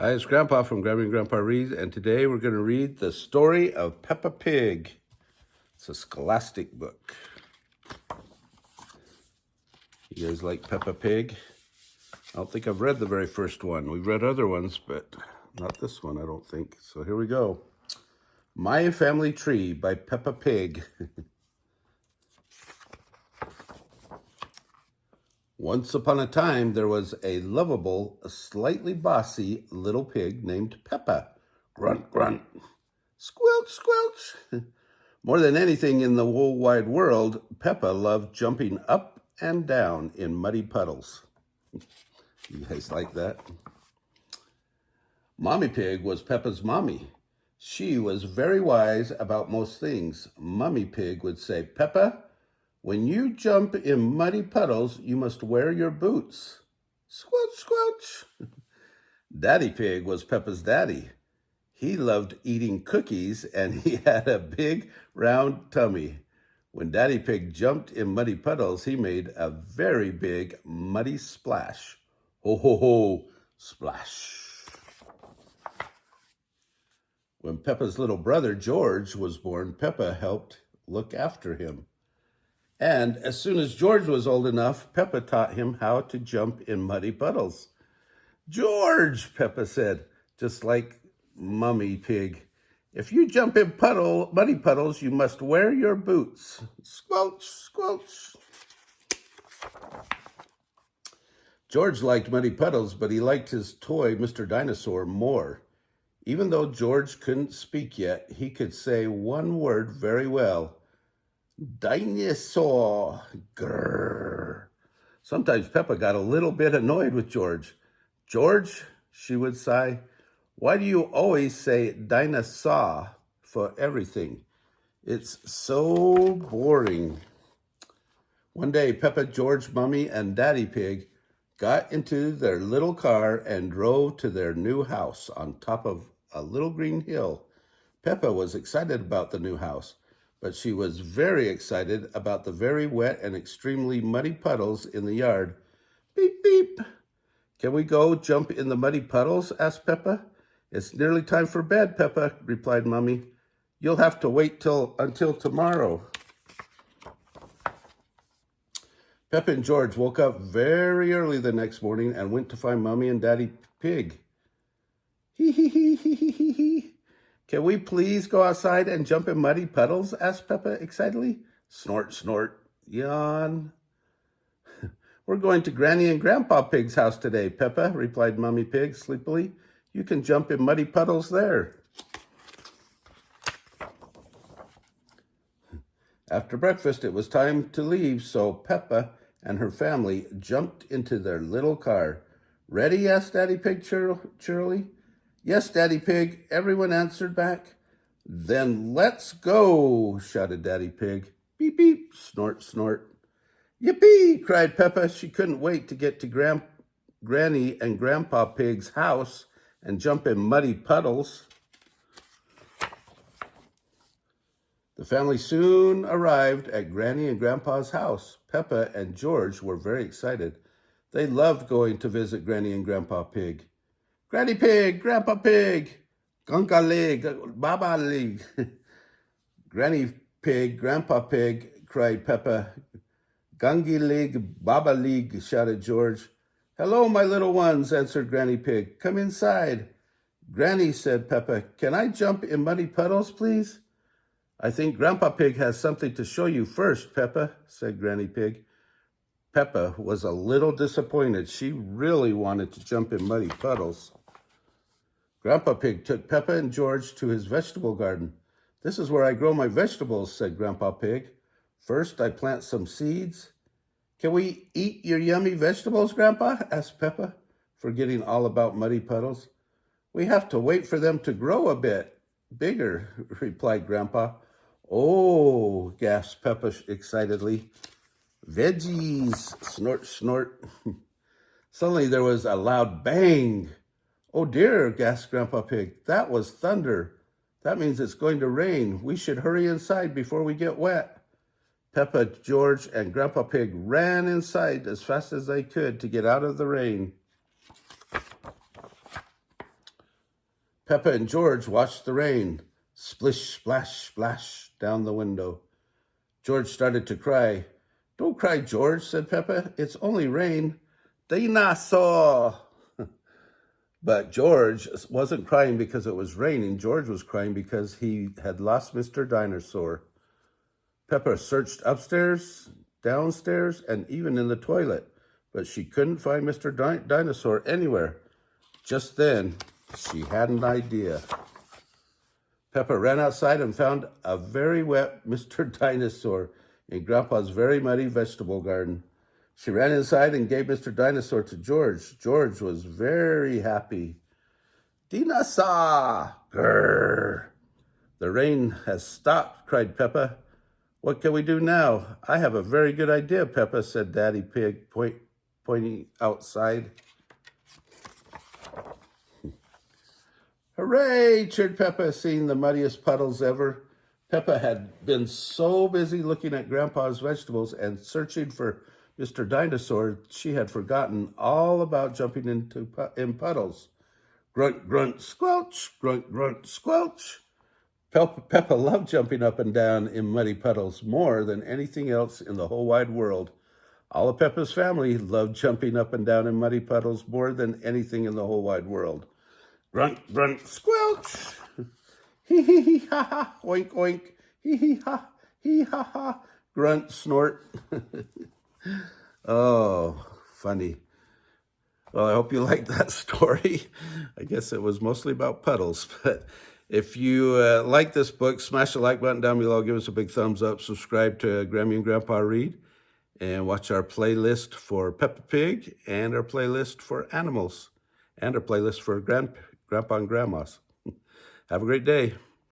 Hi, it's Grandpa from Grammy and Grandpa Reads, and today we're going to read The Story of Peppa Pig. It's a scholastic book. You guys like Peppa Pig? I don't think I've read the very first one. We've read other ones, but not this one, I don't think. So here we go. My Family Tree by Peppa Pig. Once upon a time, there was a lovable, slightly bossy little pig named Peppa. Grunt, grunt. Squelch, squelch. More than anything in the whole wide world, Peppa loved jumping up and down in muddy puddles. You guys like that? Mommy Pig was Peppa's mommy. She was very wise about most things. Mummy Pig would say, Peppa, when you jump in muddy puddles, you must wear your boots. Squelch, squelch. Daddy Pig was Peppa's daddy. He loved eating cookies, and he had a big, round tummy. When Daddy Pig jumped in muddy puddles, he made a very big, muddy splash. Ho, ho, ho, splash. When Peppa's little brother, George, was born, Peppa helped look after him. And as soon as George was old enough, Peppa taught him how to jump in muddy puddles. George, Peppa said, just like Mummy Pig, if you jump in muddy puddles, you must wear your boots. Squelch, squelch. George liked muddy puddles, but he liked his toy, Mr. Dinosaur, more. Even though George couldn't speak yet, he could say one word very well. Dinosaur. Grrr. Sometimes Peppa got a little bit annoyed with George. George, she would sigh, why do you always say dinosaur for everything? It's so boring. One day, Peppa, George, Mummy, and Daddy Pig got into their little car and drove to their new house on top of a little green hill. Peppa was excited about the new house, but she was very excited about the very wet and extremely muddy puddles in the yard. Beep, beep. Can we go jump in the muddy puddles? Asked Peppa. It's nearly time for bed, Peppa, replied Mummy. You'll have to wait until tomorrow. Peppa and George woke up very early the next morning and went to find Mummy and Daddy Pig. Hee hee hee hee hee hee hee. Can we please go outside and jump in muddy puddles? Asked Peppa excitedly. Snort, snort, yawn. We're going to Granny and Grandpa Pig's house today, Peppa, replied Mummy Pig sleepily. You can jump in muddy puddles there. After breakfast, it was time to leave, so Peppa and her family jumped into their little car. Ready? Asked Daddy Pig cheerily. Yes, Daddy Pig, everyone answered back. Then let's go, shouted Daddy Pig. Beep, beep, snort, snort. Yippee, cried Peppa. She couldn't wait to get to Granny and Grandpa Pig's house and jump in muddy puddles. The family soon arrived at Granny and Grandpa's house. Peppa and George were very excited. They loved going to visit Granny and Grandpa Pig. Granny Pig, Grandpa Pig, Gunga Lig, Baba Lig. Granny Pig, Grandpa Pig, cried Peppa. Gungy Lig, Baba Lig, shouted George. Hello, my little ones, answered Granny Pig. Come inside. Granny, said Peppa, can I jump in muddy puddles, please? I think Grandpa Pig has something to show you first, Peppa, said Granny Pig. Peppa was a little disappointed. She really wanted to jump in muddy puddles. Grandpa Pig took Peppa and George to his vegetable garden. This is where I grow my vegetables, said Grandpa Pig. First, I plant some seeds. Can we eat your yummy vegetables, Grandpa? Asked Peppa, forgetting all about muddy puddles. We have to wait for them to grow a bit bigger, replied Grandpa. Oh, gasped Peppa excitedly. Veggies, snort, snort. Suddenly there was a loud bang. Oh dear, gasped Grandpa Pig. That was thunder. That means it's going to rain. We should hurry inside before we get wet. Peppa, George, and Grandpa Pig ran inside as fast as they could to get out of the rain. Peppa and George watched the rain splish, splash, splash down the window. George started to cry. "Don't cry, George," said Peppa. "It's only rain." "Dinosaur!" But George wasn't crying because it was raining. George was crying because he had lost Mr. Dinosaur. Peppa searched upstairs, downstairs, and even in the toilet, but she couldn't find Mr. Dinosaur anywhere. Just then, she had an idea. Peppa ran outside and found a very wet Mr. Dinosaur in Grandpa's very muddy vegetable garden. She ran inside and gave Mr. Dinosaur to George. George was very happy. "Dinosaur! Grrr!" "The rain has stopped," cried Peppa. "What can we do now?" "I have a very good idea, Peppa," said Daddy Pig, pointing outside. "Hooray!" cheered Peppa, seeing the muddiest puddles ever. Peppa had been so busy looking at Grandpa's vegetables and searching for Mr. Dinosaur, she had forgotten all about jumping in puddles. Grunt, grunt, squelch, grunt, grunt, squelch. Peppa loved jumping up and down in muddy puddles more than anything else in the whole wide world. All of Peppa's family loved jumping up and down in muddy puddles more than anything in the whole wide world. Grunt, grunt, squelch. Hee hee hee ha ha, oink oink. Hee ha ha. Grunt, snort. Oh, funny. Well, I hope you liked that story. I guess it was mostly about puddles, but if you like this book, smash the like button down below, give us a big thumbs up, subscribe to Grammy and Grandpa Read, and watch our playlist for Peppa Pig and our playlist for animals and our playlist for Grandpa and Grandmas. Have a great day.